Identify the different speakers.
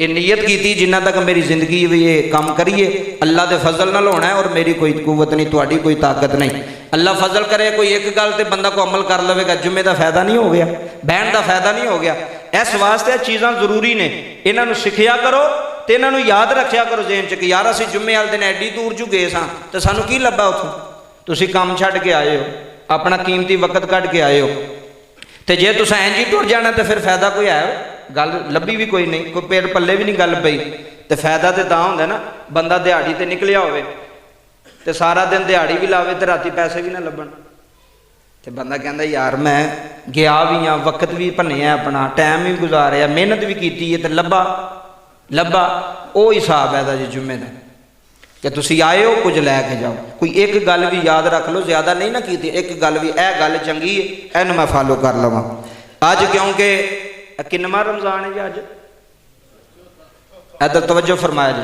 Speaker 1: ये नीयत की जिन्ना तक मेरी जिंदगी भी ये काम करिए अल्लाह के फजल नाल होना है और मेरी कोई कुवत नहीं, थोड़ी कोई ताकत नहीं। अल्लाह फजल करे कोई एक गल तो बंदा को अमल कर लवेगा, जुम्मे का फायदा नहीं हो गया, बहन का फायदा नहीं हो गया। इस वास्ते चीज़ां जरूरी ने, इन्हों सिखिया करो तो इन्हों याद रखा करो जेहन च कि यार असीं जुम्मे वाले दिन एडी दूर जू गए सां तो सानू की लभा उत्थों। तुसीं काम छड्ड के आए हो, अपना कीमती वक्त कढ के आए हो, तो जे तुस इंज ही टुर जाना तो फिर फायदा कोई है? गल लभी भी कोई नहीं, कोई पेड़ पल्ले भी नहीं गल पई। तो फायदा तो होंदा ना बंदा दिहाड़ी ते निकलिया होवे ते सारा दिन दिहाड़ी भी लावे तो राती पैसे भी ना लभण, तो बंदा कहता यार मैं गया भी हाँ, वक्त भी भन्निया, अपना टाइम भी गुजारिया, मेहनत भी की है, तो लभा लभा वो हिसाब है जी जुम्मे का कि तुसी आए हो कुछ लैके जाओ। कोई एक गल भी याद रख लो, ज़्यादा नहीं ना की, एक गल भी यह गल चंगी है इन्हूं मैं फॉलो कर लवां अज, क्योंकि किन्नवां रमज़ान है जी अज? इधर तवज्जो फरमाया जी।